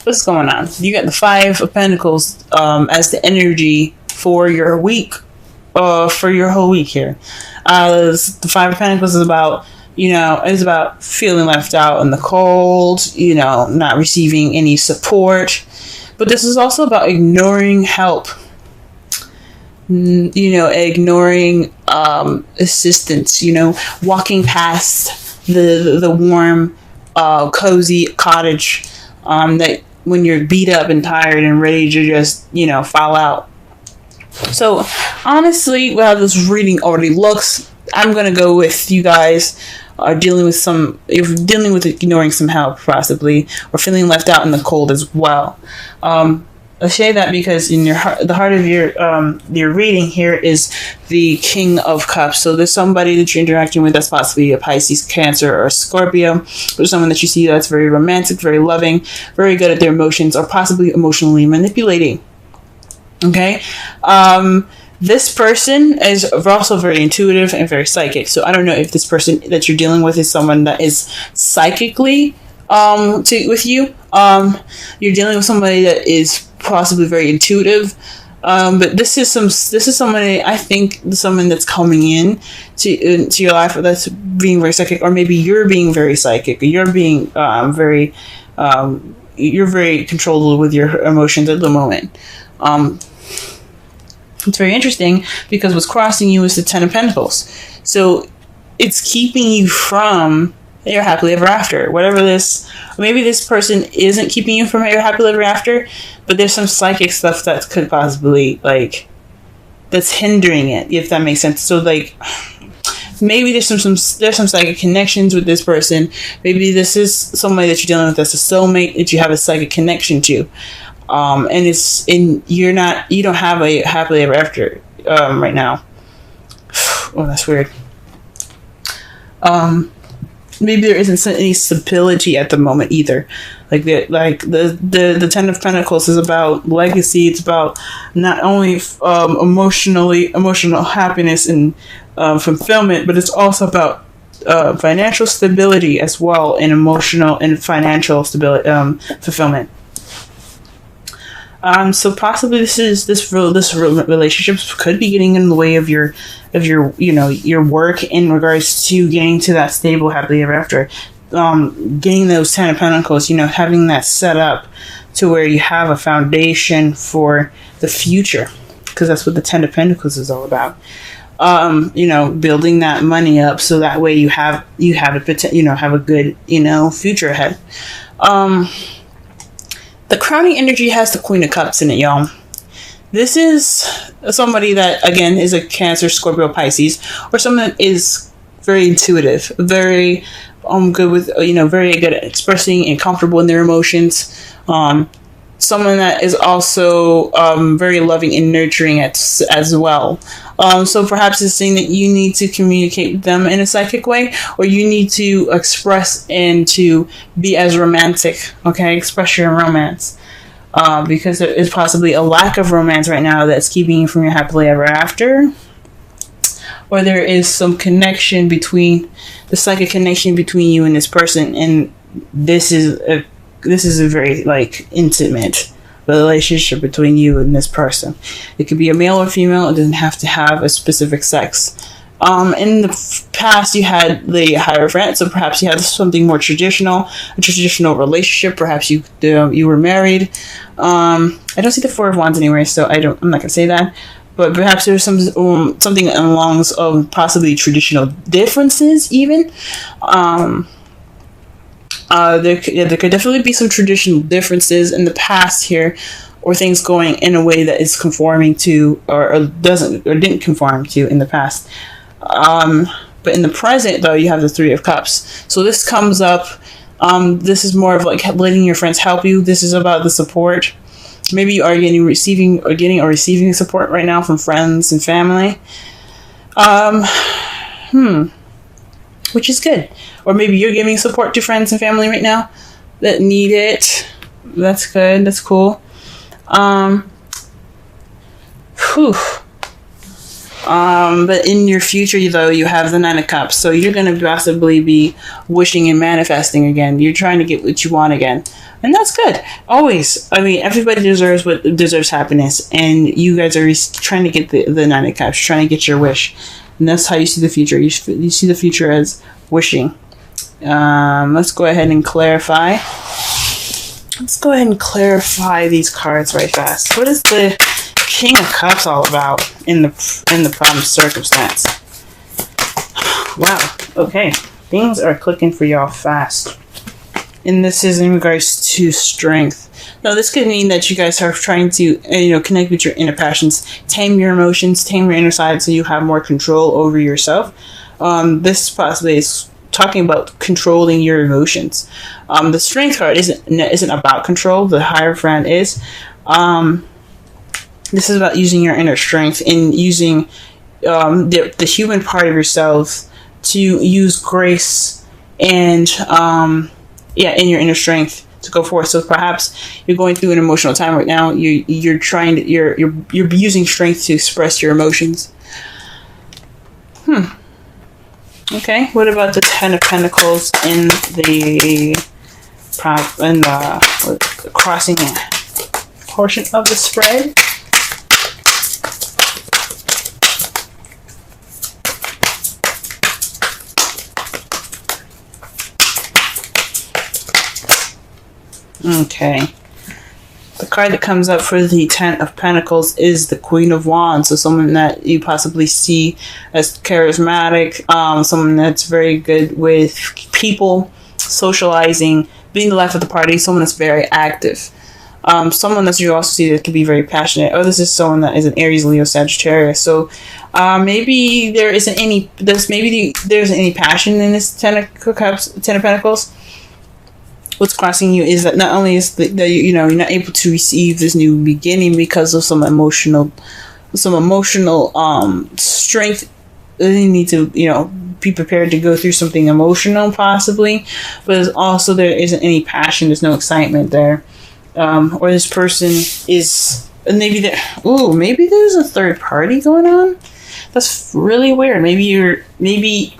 what's going on? You got the Five of Pentacles as the energy for your week, for your whole week here. The Five of Pentacles is about, is about feeling left out in the cold, not receiving any support. But this is also about ignoring help, ignoring assistance, walking past the warm, cozy cottage that when you're beat up and tired and ready to just, fall out. So honestly, how this reading already looks, I'm going to go with you guys are dealing with ignoring some help possibly, or feeling left out in the cold as well. I say that because in the heart of your reading here is the King of Cups. So there's somebody that you're interacting with that's possibly a Pisces, Cancer, or Scorpio. There's someone that you see that's very romantic, very loving, very good at their emotions, or possibly emotionally manipulating. Okay? This person is also very intuitive and very psychic. So I don't know if this person that you're dealing with is someone that is psychically with you. You're dealing with somebody that is possibly very intuitive. But this is somebody, I think, someone that's coming in to your life that's being very psychic, or maybe you're being very psychic, or you're being you're very controlled with your emotions at the moment. It's very interesting because what's crossing you is the Ten of Pentacles. So it's keeping you from your happily ever after. Whatever this, maybe this person isn't keeping you from your happily ever after, but there's some psychic stuff that could possibly, that's hindering it, if that makes sense. So, maybe there's some psychic connections with this person. Maybe this is somebody that you're dealing with that's a soulmate that you have a psychic connection to. And you don't have a happily ever after right now. Oh, that's weird. Maybe there isn't any stability at the moment either. The Ten of Pentacles is about legacy. It's about not only emotional happiness and fulfillment, but it's also about financial stability as well, and emotional and financial stability, fulfillment. So possibly this relationship could be getting in the way of your work in regards to getting to that stable happily ever after. Getting those Ten of Pentacles, having that set up to where you have a foundation for the future, because that's what the Ten of Pentacles is all about. Building that money up so that way you have a good, future ahead. The crowning energy has the Queen of Cups in it, y'all. This is somebody that, again, is a Cancer, Scorpio, Pisces, or someone that is very intuitive, very good with, very good at expressing and comfortable in their emotions. Someone that is also very loving and nurturing as well. So perhaps it's saying that you need to communicate with them in a psychic way, or you need to express and to be as romantic, okay? Express your romance. Because there is possibly a lack of romance right now that's keeping you from your happily ever after. Or there is some connection between, the psychic connection between you and this person, and this is a very, intimate relationship between you and this person. It could be a male or female. It doesn't have to have a specific sex. In the past, you had the Hierophant, so perhaps you had something more traditional, a traditional relationship. Perhaps you were married. I don't see the Four of Wands anywhere, so I'm not gonna say that. But perhaps there's something along possibly traditional differences even. There could definitely be some traditional differences in the past here, or things going in a way that is conforming to, or didn't conform to in the past. But in the present, though, you have the Three of Cups. So this comes up. This is more of letting your friends help you. This is about the support. Maybe you are getting or receiving support right now from friends and family. Which is good. Or maybe you're giving support to friends and family right now that need it. That's good. That's cool. But in your future, though, you have the Nine of Cups. So you're going to possibly be wishing and manifesting again. You're trying to get what you want again. And that's good. Always. I mean, everybody deserves happiness. And you guys are trying to get the Nine of Cups. You're trying to get your wish. And that's how you see the future. You see the future as wishing. Let's go ahead and clarify. Let's go ahead and clarify these cards right fast. What is the King of Cups all about in the problem circumstance? Wow. Okay. Things are clicking for y'all fast. And this is in regards to strength. Now, this could mean that you guys are trying to, connect with your inner passions, tame your emotions, tame your inner side so you have more control over yourself. This possibly is talking about controlling your emotions. The Strength card isn't about control. The Hierophant is. This is about using your inner strength and using the human part of yourself to use grace and in your inner strength to go forth. So perhaps you're going through an emotional time right now. You're using strength to express your emotions. Okay. What about the Ten of Pentacles in the crossing portion of the spread? Okay. The card that comes up for the Ten of Pentacles is the Queen of Wands. So someone that you possibly see as charismatic, someone that's very good with people, socializing, being the life of the party, someone that's very active. Someone that you also see that can be very passionate. Oh, this is someone that is an Aries, Leo, Sagittarius. So maybe there isn't any passion in this Ten of Pentacles. What's crossing you is that not only is that you're not able to receive this new beginning because of some emotional strength. You need to be prepared to go through something emotional possibly, but also there isn't any passion. There's no excitement there, or this person is maybe there's a third party going on. That's really weird. Maybe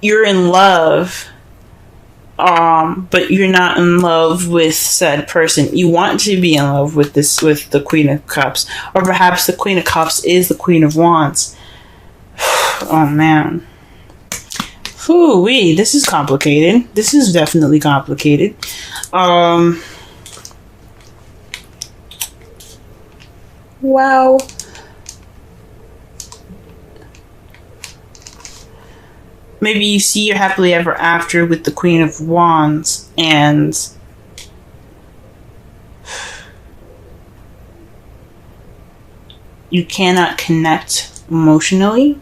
you're in love. But you're not in love with said person. You want to be in love with the Queen of Cups. Or perhaps the Queen of Cups is the Queen of Wands. Oh, man. Whoo-wee, this is complicated. This is definitely complicated. Wow. Maybe you see your happily ever after with the Queen of Wands and you cannot connect emotionally.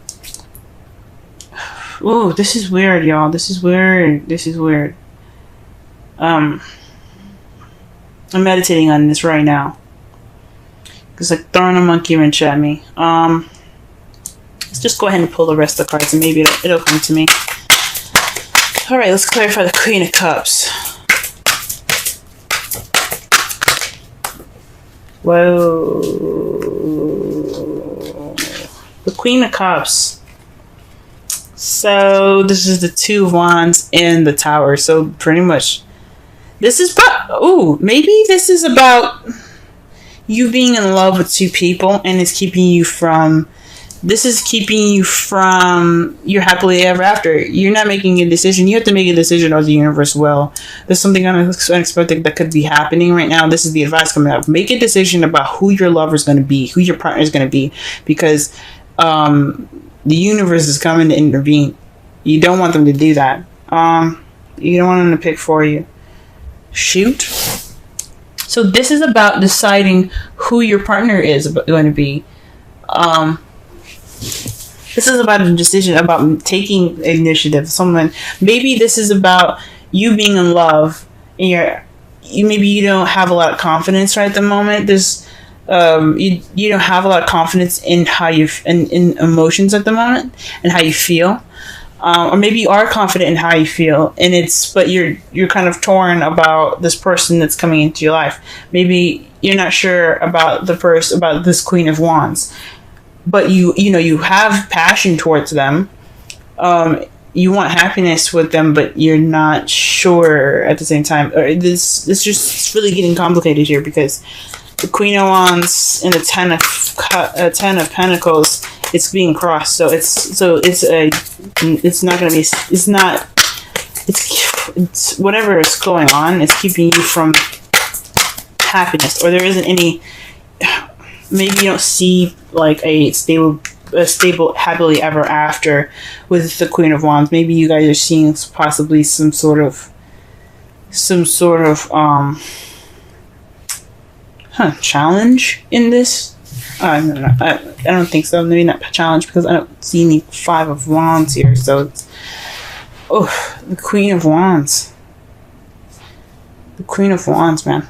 Ooh, this is weird, y'all. This is weird. I'm meditating on this right now. It's like throwing a monkey wrench at me. Let's just go ahead and pull the rest of the cards and maybe it'll come to me. Alright, let's clarify the Queen of Cups. Whoa. The Queen of Cups. So, this is the Two of Wands and the Tower. So, pretty much, this is maybe this is about you being in love with two people and it's keeping you from your happily ever after. You're not making a decision. You have to make a decision, or the universe will. There's something unexpected that could be happening right now. This is the advice coming up. Make a decision about who your lover is going to be, who your partner is going to be, because the universe is coming to intervene. You don't want them to do that. You don't want them to pick for you. Shoot. So this is about deciding who your partner is going to be. This is about a decision, about taking initiative. Maybe this is about you being in love, and maybe you don't have a lot of confidence right at the moment. There's you don't have a lot of confidence in how in emotions at the moment and how you feel, or maybe you are confident in how you feel, but you're kind of torn about this person that's coming into your life. Maybe you're not sure about about this Queen of Wands. but you have passion towards them. You want happiness with them, but you're not sure at the same time. Or this just really getting complicated here, because the Queen of Wands and the Ten of Pentacles, it's being crossed. So it's whatever is going on, it's keeping you from happiness, or there isn't any. Maybe you don't see like a stable happily ever after with the Queen of Wands. Maybe you guys are seeing possibly some sort of challenge in this. I don't think so. Maybe not challenge, because I don't see any Five of Wands here. So it's the Queen of Wands. The Queen of Wands, man.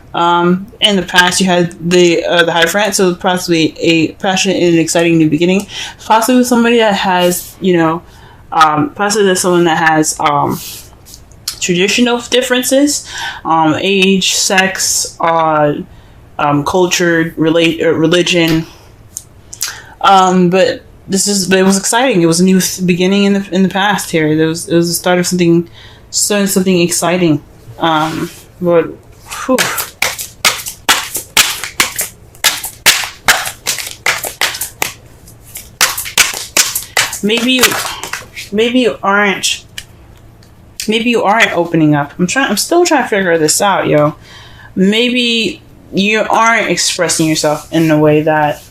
In the past, you had the Hierophant, so possibly a passionate and exciting new beginning. Possibly somebody that has, possibly there's someone that has traditional differences, age, sex, culture, religion. But it was exciting. It was a new beginning in the past here. It was the start of something exciting. But whew. Maybe you aren't opening up. I'm still trying to figure this out, yo. Maybe you aren't expressing yourself in a way that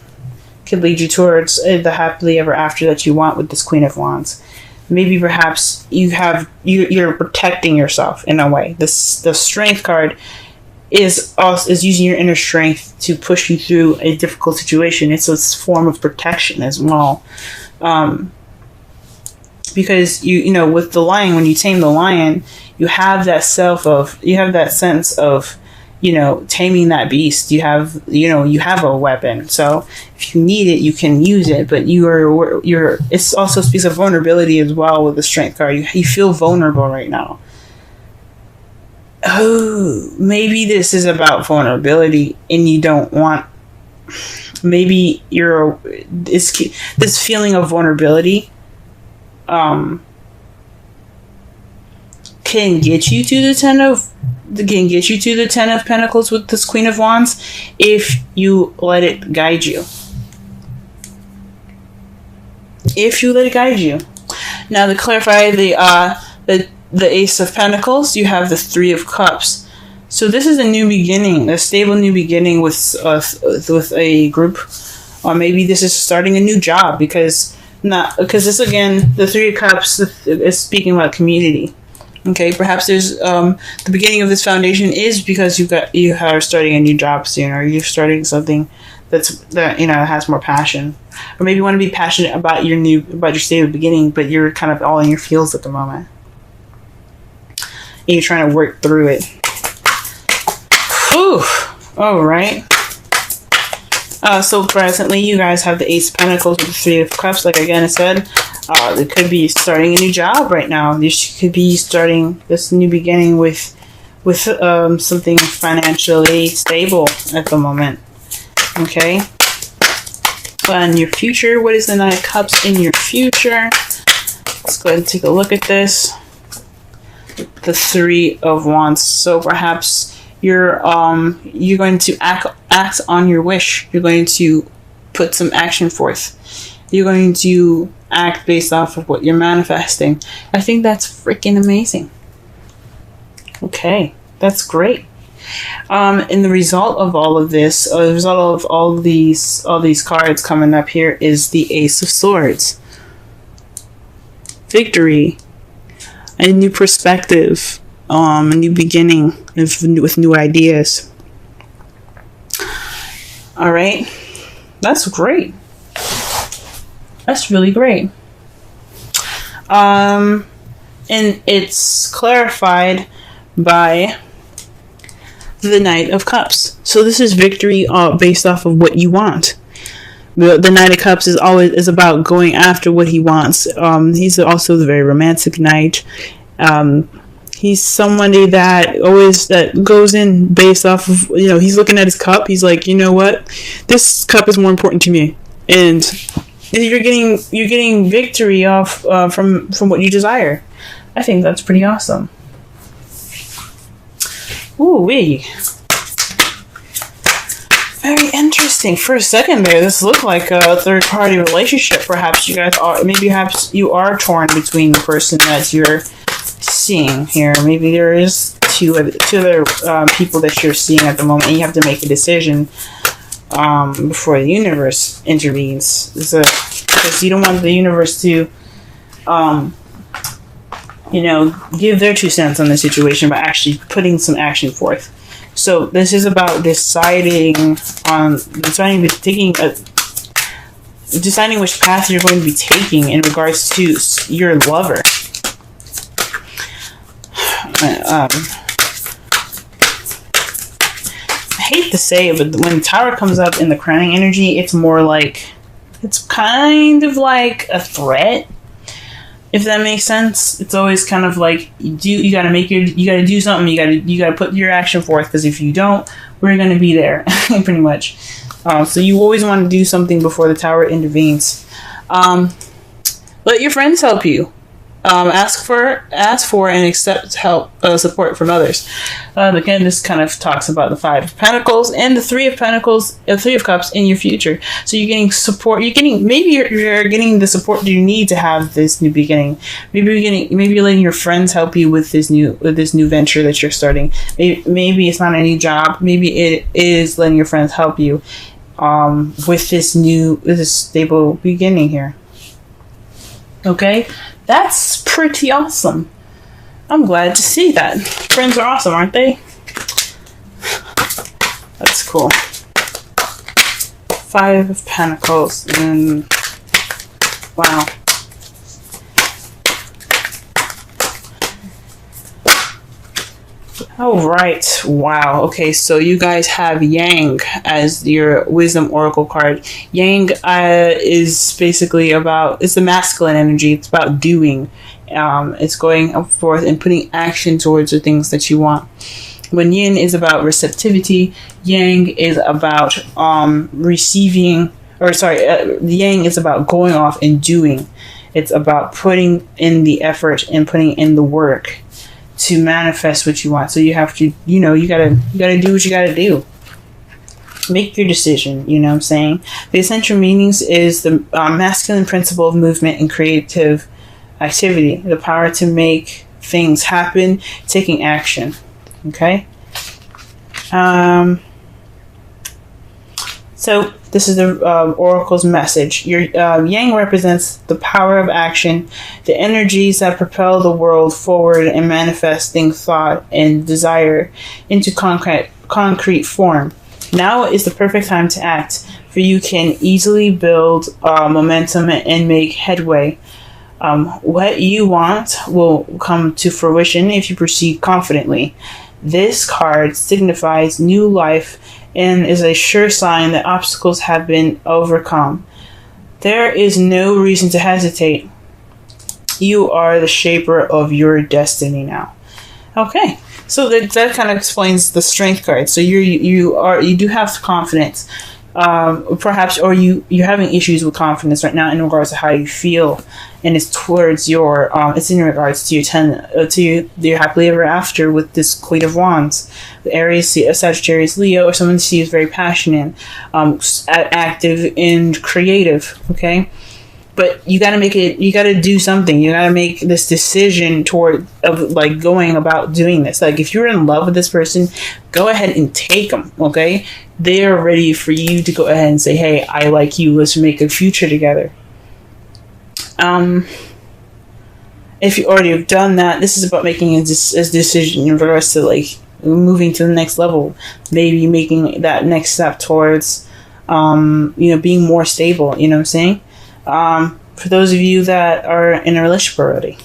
could lead you towards the happily ever after that you want with this Queen of Wands. Maybe perhaps you're protecting yourself in a way. The Strength card is using your inner strength to push you through a difficult situation. It's a form of protection as well. Because with the lion, when you tame the lion, you have that sense of taming that beast. You have a weapon. So if you need it, you can use it, but it also speaks of vulnerability as well with the Strength card. You feel vulnerable right now. Oh, maybe this is about vulnerability and you don't want, maybe this feeling of vulnerability can get you to the Ten of Pentacles with this Queen of Wands if you let it guide you. Now, to clarify the Ace of Pentacles, you have the Three of Cups. So this is a new beginning, a stable new beginning with a group, or maybe this is starting a new job, because this, again, the Three of Cups is speaking about community. Okay, perhaps there's the beginning of this foundation is because you are starting a new job soon, or you're starting something that has more passion, or maybe you want to be passionate about your stable beginning, but you're kind of all in your feels at the moment, and you're trying to work through it. Whew. All right. So presently, you guys have the Ace of Pentacles with the Three of Cups. Like again I said, it could be starting a new job right now. You could be starting this new beginning with something financially stable at the moment. Okay. And your future, what is the Nine of Cups in your future? Let's go ahead and take a look at this. The Three of Wands. So perhaps you're going to act on your wish. You're going to put some action forth. You're going to act based off of what you're manifesting. I think that's freaking amazing. Okay, that's great. And the result of all of this, the result of all these cards coming up here is the Ace of Swords. Victory, a new perspective, a new beginning with new ideas. All right, that's great. That's really great. And it's clarified by the Knight of Cups. So this is victory based off of what you want. The Knight of Cups is about going after what he wants. He's also the very romantic knight. He's somebody that goes in based off of, he's looking at his cup. He's like, you know what? This cup is more important to me. And you're getting victory off from what you desire. I think that's pretty awesome. Ooh wee. Very interesting. For a second there, this looked like a third-party relationship. Perhaps you guys are, perhaps you are torn between the person that you're seeing here. Maybe there is two other people that you're seeing at the moment, and you have to make a decision before the universe intervenes. Because you don't want the universe to, give their 2 cents on the situation by actually putting some action forth. So this is about deciding which path you're going to be taking in regards to your lover. I hate to say it, but when the Tower comes up in the crowning energy, it's more like, it's kind of like a threat. If that makes sense. It's always kind of like you gotta do something, you gotta put your action forth, because if you don't, we're gonna be there. Pretty much. So you always want to do something before the Tower intervenes. Let your friends help you. Ask for and accept help, support from others. Again, this kind of talks about the 5 of Pentacles and the 3 of Pentacles, 3 of Cups in your future. So you're getting support. You're getting the support you need to have this new beginning. Maybe you're letting your friends help you with this new venture that you're starting. Maybe it's not a new job. Maybe it is letting your friends help you with this stable beginning here. Okay. That's pretty awesome. I'm glad to see that. Friends are awesome, aren't they? That's cool. 5 of Pentacles. And wow. All right. Wow. Okay, so you guys have Yang as your Wisdom Oracle card. Yang is basically it's the masculine energy. It's about doing. It's going up forth and putting action towards the things that you want. When Yin is about receptivity, Yang is about receiving. Yang is about going off and doing. It's about putting in the effort and putting in the work to manifest what you want. So you have to, you gotta do what you gotta do. Make your decision, you know what I'm saying? The essential meanings is the masculine principle of movement and creative activity. The power to make things happen, taking action. Okay? So this is the Oracle's message. Your Yang represents the power of action, the energies that propel the world forward and manifesting thought and desire into concrete form. Now is the perfect time to act, for you can easily build momentum and make headway. What you want will come to fruition if you proceed confidently. This card signifies new life and is a sure sign that obstacles have been overcome. There is no reason to hesitate. You are the shaper of your destiny now. Okay, so that kind of explains the Strength card. So you do have confidence, perhaps, or you're having issues with confidence right now in regards to how you feel, and it's towards your it's in regards to your happily ever after with this Queen of Wands, the Aries, Sagittarius, Leo, or someone who is very passionate, active and creative. Okay, but you got to make it. You got to do something. You got to make this decision going about doing this. Like, if you're in love with this person, go ahead and take them. Okay, they are ready for you to go ahead and say, "Hey, I like you. Let's make a future together." If you already have done that, this is about making a decision in regards to moving to the next level, maybe making that next step towards being more stable. You know what I'm saying? For those of you that are in a relationship already,